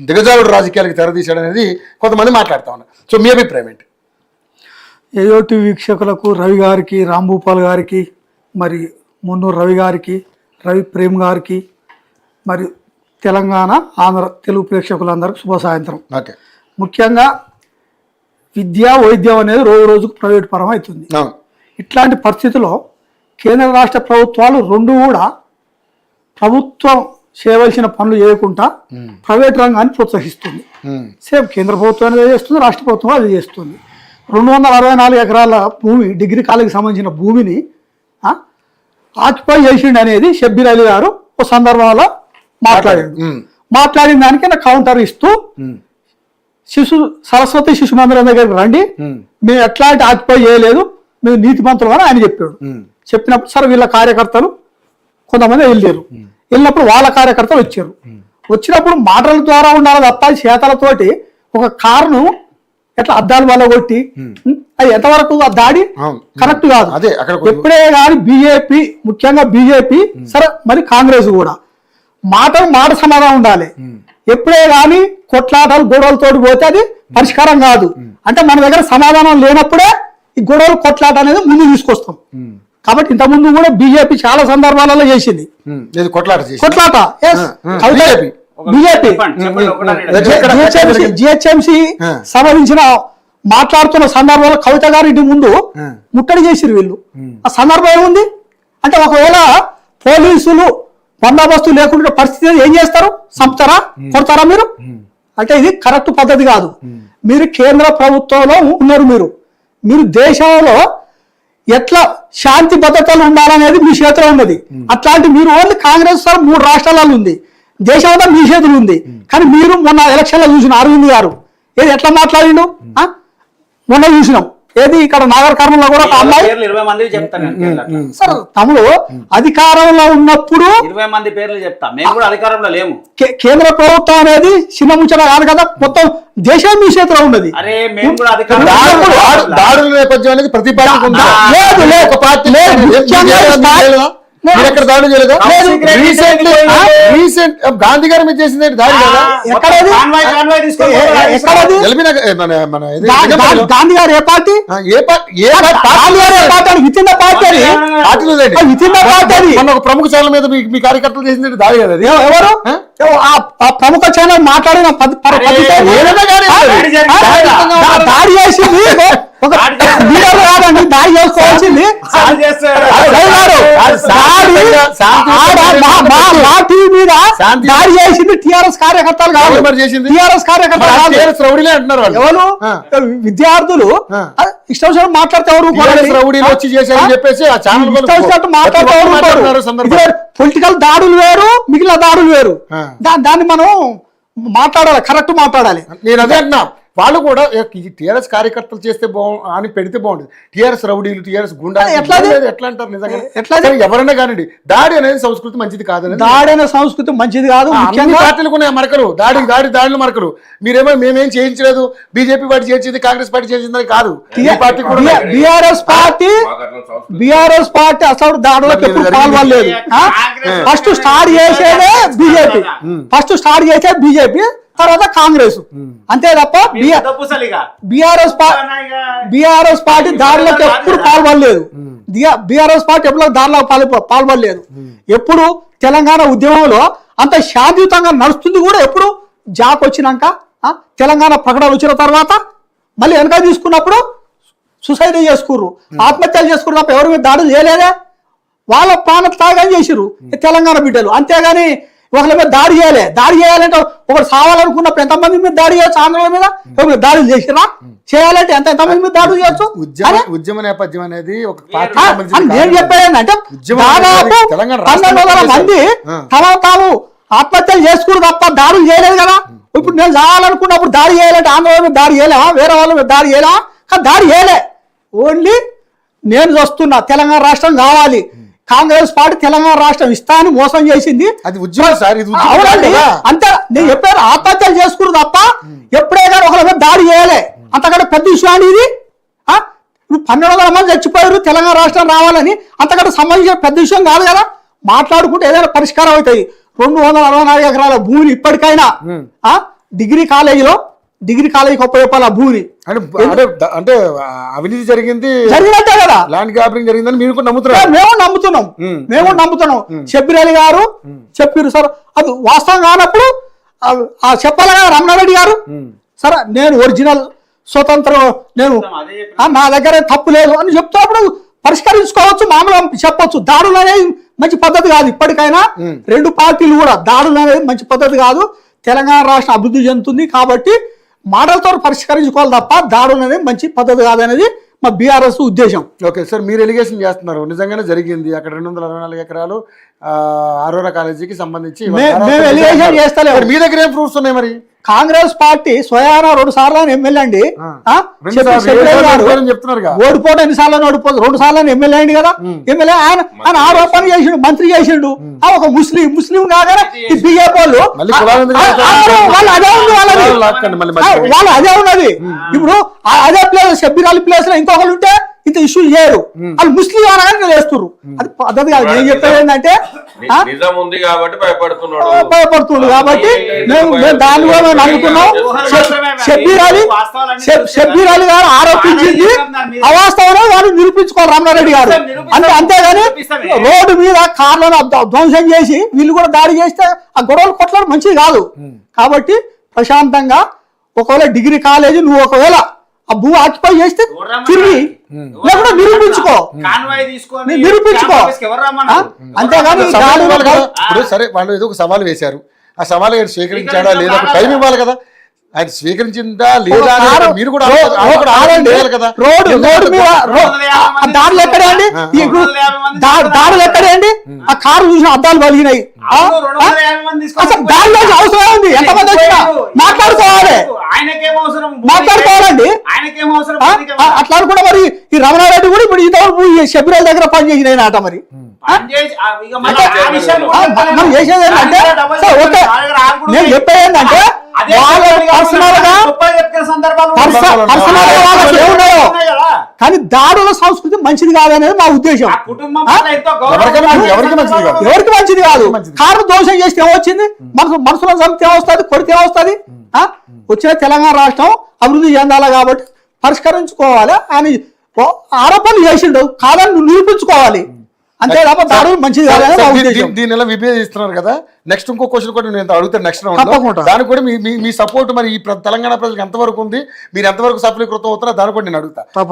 దిగజారుడు రాజకీయాలకు తెరదీశాడు అనేది కొంతమంది మాట్లాడుతూ ఉన్నారు. సో మీ అభిప్రాయం ఏంటి? ఏయోటి వీక్షకులకు, రవి గారికి, రాంభూపాల్ గారికి, మరి మున్నూరు రవి గారికి, రవి ప్రేమ్ గారికి, మరి తెలంగాణ ఆంధ్ర తెలుగు ప్రేక్షకులందరికీ శుభ సాయంత్రం. ఓకే. ముఖ్యంగా విద్య వైద్యం అనేది రోజు రోజుకు ప్రైవేట్ పరం అవుతుంది. ఇట్లాంటి పరిస్థితుల్లో కేంద్ర రాష్ట్ర ప్రభుత్వాలు రెండు కూడా ప్రభుత్వం చేయవలసిన పనులు చేయకుండా ప్రైవేట్ రంగాన్ని ప్రోత్సహిస్తుంది. సేమ్ కేంద్ర ప్రభుత్వం అనేది చేస్తుంది, రాష్ట్ర ప్రభుత్వం అది చేస్తుంది. 264 ఎకరాల భూమి, డిగ్రీ కాలేజీకి సంబంధించిన భూమిని ఆక్యుపై చేసిండు అనేది షబ్బీర్ అలీ గారు ఒక సందర్భంలో మాట్లాడిన దానికి నాకు కౌంటర్ ఇస్తూ సరస్వతి శిశు మందిరం దగ్గరికి రండి, మేము ఎట్లాంటి ఆక్యుపై చేయలేదు, మేము నీతిమంతులు అని ఆయన చెప్పాడు. చెప్పినప్పుడు సరే వీళ్ళ కార్యకర్తలు కొంతమంది వెళ్ళినప్పుడు వాళ్ళ కార్యకర్తలు వచ్చారు. వచ్చినప్పుడు మాటల ద్వారా ఉండాలి తప్ప చేతలతోటి ఒక కారును ఎట్లా అద్దాలు వల్ల కొట్టి అది ఎంతవరకు ఆ దాడి కరెక్ట్ కాదు. ఎప్పుడే కానీ బీజేపీ, ముఖ్యంగా బీజేపీ, సరే మరి కాంగ్రెస్ కూడా మాట సమాధానం ఉండాలి. ఎప్పుడే కానీ కొట్లాటలు గొడవలతోటి పోతే అది పరిష్కారం కాదు. అంటే మన దగ్గర సమాధానం లేనప్పుడే ఈ గొడవలు కొట్లాట అనేది ముందు తీసుకొస్తాం. కాబట్టి ఇంతకుముందు కూడా బీజేపీ చాలా సందర్భాలలో చేసింది కొట్లాట. బీజేపీ జిహెచ్ఎంసీ సంబంధించిన మాట్లాడుతున్న సందర్భంలో కవిత గారి ఇంటి ముందు ముట్టడి చేసిరు వీళ్ళు. ఆ సందర్భం ఏముంది అంటే ఒకవేళ పోలీసులు బందోబస్తు లేకుండా పరిస్థితి ఏం చేస్తారు? చంపుతారా, కొడతారా మీరు? అంటే ఇది కరెక్ట్ పద్ధతి కాదు. మీరు కేంద్ర ప్రభుత్వంలో ఉన్నారు, మీరు దేశంలో ఎట్లా శాంతి భద్రతలు ఉండాలనేది మీ చేతిలో ఉన్నది. అట్లాంటి మీరు ఓన్లీ కాంగ్రెస్ 3 రాష్ట్రాలలో ఉంది, దేశంలో మీ చేతులు ఉంది. కానీ మీరు మొన్న ఎలక్షన్లో చూసిన అరవింద్ గారు ఏది ఎట్లా మాట్లాడిండు మొన్న చూసినాం. ఏది ఇక్కడ నాగర్ కర్నూలులో కూడా సార్ తమ్ముడు అధికారంలో ఉన్నప్పుడు 20 మంది పేర్లు చెప్తా, మేము కూడా అధికారంలో లేము. కేంద్ర ప్రభుత్వం అనేది చిన్న ముచ్చట కాదు కదా, మొత్తం దేశం మీ చేతిలో ఉన్నది. అరే మేము కూడా అధికారం దాడుల నేపథ్యం అనేది ప్రతి పార్టీ దాడులు చేయలేదు. రీసెంట్ గాంధీ గారి మీద చేసింది దాడి కదా. గాంధీ గారు ఏ పార్టీ? మన ఒక ప్రముఖ ఛానల్ మీద మీ కార్యకర్తలు చేసింది దాడి కదా. ఎవరు ఆ ప్రముఖ ఛానల్ మాట్లాడిన దాడి చేసింది ఒక దాడి చేసుకోవాల్సింది మీద దాడి చేసింది టిఆర్ఎస్ కార్యకర్తలు కాదు, టిఆర్ఎస్ కార్యకర్తలు ఎవరు? విద్యార్థులు ఇష్టం మాట్లాడితే ఎవరు వచ్చి చేశారని చెప్పేసి మాట్లాడితే పొలిటికల్ దాడులు వేరు, మిగిలిన దాడులు వేరు. దాన్ని మనం మాట్లాడాలి, కరెక్ట్ మాట్లాడాలి. నేను అదే అంటున్నా, వాళ్ళు కూడా టీఆర్ఎస్ కార్యకర్తలు చేస్తే అని పెడితే బాగుంటుంది. టీఆర్ఎస్ రౌడీలు, టీఆర్ఎస్ గుండా ఎట్లా అంటారు నిజంగా? ఎట్లా ఎవరైనా కానివ్వండి, దాడి అనేది సంస్కృతి మంచిది కాదు. దాడి అనే సంస్కృతి మంచిది కాదు. అన్ని పార్టీలకు ఉన్నాయి మరకలు, దాడులు మరకలు. మీరేమో మేమేం చేయించలేదు, బీజేపీ పార్టీ చేయించింది, కాంగ్రెస్ పార్టీ చేయించింది కాదు. బీఆర్ఎస్ పార్టీ అసలు దాడులకు ఎప్పుడు పాల్గొనలేదు. ఫస్ట్ స్టార్ట్ చేసేదే బీజేపీ, తర్వాత కాంగ్రెస్, అంతే తప్ప బీఆర్ఎస్ పార్టీ దాడులకు ఎప్పుడు పాల్గొనలేదు. బీఆర్ఎస్ పార్టీ ఎప్పుడు దాడులకు పాల్గొనలేదు. ఎప్పుడు తెలంగాణ ఉద్యమంలో అంత శాంతియుతంగా నడుస్తుంది కూడా. ఎప్పుడు జాక్ వచ్చినాక, తెలంగాణ ప్రకటన వచ్చిన తర్వాత మళ్ళీ వెనక తీసుకున్నప్పుడు సూసైడ్ చేసుకుర్రు, ఆత్మహత్యలు చేసుకున్నారు తప్ప ఎవరి మీద దాడులు చేయలేదే. వాళ్ళ ప్రాణ త్యాగం చేసిర్రు తెలంగాణ బిడ్డలు. అంతేగాని ఒకరి మీద దాడి చేయాలంటే ఒకరు సావాలనుకున్నప్పుడు ఎంతమంది మీద దాడి చేయొచ్చు? ఆంధ్రుల మీద దాడులు చేసిరా? చేయాలంటే ఎంతమంది మీద దాడులు చేయొచ్చు? ఉద్యమ నేపథ్యం అనేది నేను చెప్పాను అంటే దాదాపు 1200 మంది తాము ఆత్మహత్యలు చేసుకుని తప్ప దాడులు చేయలేదు కదా. ఇప్పుడు నేను చావాలనుకున్నప్పుడు దాడి చేయాలంటే ఆంధ్ర మీద దాడి చేయలేవా? వేరే వాళ్ళ మీద దాడి చేయలేవా? కానీ దాడి చేయలే. ఓన్లీ నేను చూస్తున్నా తెలంగాణ రాష్ట్రం కావాలి, కాంగ్రెస్ పార్టీ తెలంగాణ రాష్ట్రం ఇస్తాను మోసం చేసింది. అది ఉద్యమం సార్, అవునండి. అంతే నేను చెప్పాను, ఆత్మహత్యలు చేసుకురు తప్ప ఎప్పుడే కానీ ఒకరి మీద దాడి చేయలే. అంతకంటే పెద్ద ఇష్యూ అండి ఇది. 1200 మంది చచ్చిపోయారు తెలంగాణ రాష్ట్రం రావాలని, అంతకంటే సంబంధించిన పెద్ద విషయం కాదు కదా. మాట్లాడుకుంటే ఏదైనా పరిష్కారం అవుతాయి. 264 ఎకరాల భూమిని ఇప్పటికైనా డిగ్రీ కాలేజీకి ఉపయోగపాలి ఆ భూమిని అంటే అవినీతి జరిగింది జరిగినట్టే కదా, ల్యాండ్ గ్రాబింగ్ జరిగిందని మీరు కూడా నమ్ముతున్నారు. మేము నమ్ముతున్నాం. షబ్బీర్ అలీ గారు చెప్పారు సార్, అది వాస్తవం కానప్పుడు చెప్పాలి కదా రమణారెడ్డి గారు. సరే నేను ఒరిజినల్ స్వతంత్రం, నేను నా దగ్గర తప్పు లేదు అని చెప్తున్నప్పుడు పరిష్కరించుకోవచ్చు, మామూలుగా చెప్పొచ్చు. దాడులు అనేది మంచి పద్ధతి కాదు. ఇప్పటికైనా రెండు పార్టీలు కూడా దాడులు అనేది మంచి పద్ధతి కాదు. తెలంగాణ రాష్ట్రం అభివృద్ధి చెందుతుంది కాబట్టి మాటలతో పరిష్కరించుకోవాలి తప్ప దాడులు అనేది మంచి పద్ధతి కాదనేది మా బీఆర్ఎస్ ఉద్దేశం. ఓకే సార్, మీరు ఎలిగేషన్ చేస్తున్నారు, నిజంగానే జరిగింది అక్కడ 264 ఎకరాలు ఆరోరా కాలేజీకి సంబంధించి. మేము ఎలిగేషన్ చేస్తలేము. మీ దగ్గర ఏం ప్రూఫ్స్ ఉన్నాయి మరి? కాంగ్రెస్ పార్టీ స్వయానా 2 సార్లు ఎమ్మెల్యే అండి, ఓడిపోవడం ఎన్నిసార్లు ఓడిపోదు, 2 సార్లు ఎమ్మెల్యే అయింది కదా. ఎమ్మెల్యే ఆయన ఆరోపణ చేసిండు, మంత్రి చేసిండు. ఒక ముస్లిం కాగానే ఈ బీజేపీ వాళ్ళు అదే ఉంది, వాళ్ళు అదే ఉన్నది. ఇప్పుడు అదే ప్లేస్ షబ్బీర్ అలీ ప్లేస్ లో ఇంకొకరు ఉంటే ఇంత ఇష్యూ చేయరు, వాళ్ళు ముస్లిం అనగానే వేస్తున్నారు. అది పద్ధతి కాదు. నేను చెప్పేది ఏంటంటే భయపడుతున్నాడు కాబట్టి మేము దాన్ని కూడా నమ్ముతున్నాం. షబ్బీర్ అలీ గారు ఆరోపించింది అవాస్తవం, వాళ్ళు నిరూపించుకోవాలి రమణారెడ్డి గారు. అంతేగాని రోడ్డు మీద కార్లను ధ్వంసం చేసి వీళ్ళు కూడా దాడి చేస్తే ఆ గొడవలు కొట్టడం మంచిది కాదు. కాబట్టి ప్రశాంతంగా ఒకవేళ డిగ్రీ కాలేజీ నువ్వు ఒకవేళ ఆ భూ ఆక్యుపై చేస్తే తిరిగి లేకుండా నిరూపించుకో. అంతేగాని సరే, వాళ్ళు ఏదో ఒక సవాల్ వేశారు, ఆ సవాల్ స్వీకరించాడా లేదా టైం ఇవ్వాలి కదా. ఆయన స్వీకరించిందా లేదా మీరు కూడా కదా. దాడులు ఎక్కడే అండి, దాడులు ఎక్కడే అండి. ఆ కారు చూసిన అద్దాలు పలిగినాయి. అసలు దాడిలో అవసరం ఉంది. ఎంతమంది వచ్చినా మాట్లాడుకోవాలండి. అట్లా కూడా మరి ఈ రమణారెడ్డి కూడా ఇప్పుడు ఇంతవరకు షబ్బీర్ అలీ దగ్గర పని చేసిన ఆట. మరి చేసేది ఏంటంటే నేను చెప్పేది ఏంటంటే కానీ దాడుల సంస్కృతి మంచిది కాదనేది మా ఉద్దేశం. ఎవరికి మంచిది కాదు. కారు దోషం చేస్తే ఏమొచ్చింది, మనసులో చంపితే ఏమొస్తుంది, కొడితే ఏమొస్తుంది. వచ్చిన తెలంగాణ రాష్ట్రం అభివృద్ధి చెందాలి కాబట్టి పరిష్కరించుకోవాలి. ఆయన ఆరోపణలు చేసిండు కాదని నిరూపించుకోవాలి, అంతే తప్ప దాడులు మంచిది కాదని మా ఉద్దేశం. దీని ఎలా విభేదిస్తున్నారు కదా. నెక్స్ట్ ఇంకో క్వశ్చన్ కూడా నేను అడుగుతాను నెక్స్ట్ రౌండ్. దానికి కూడా మీ సపోర్ట్ మరి ఈ తెలంగాణ ప్రజలకు ఎంతవరకు ఉంది, మీరు ఎంతవరకు సఫలీకృతం అవుతున్నారో దాని కూడా నేను అడుగుతా.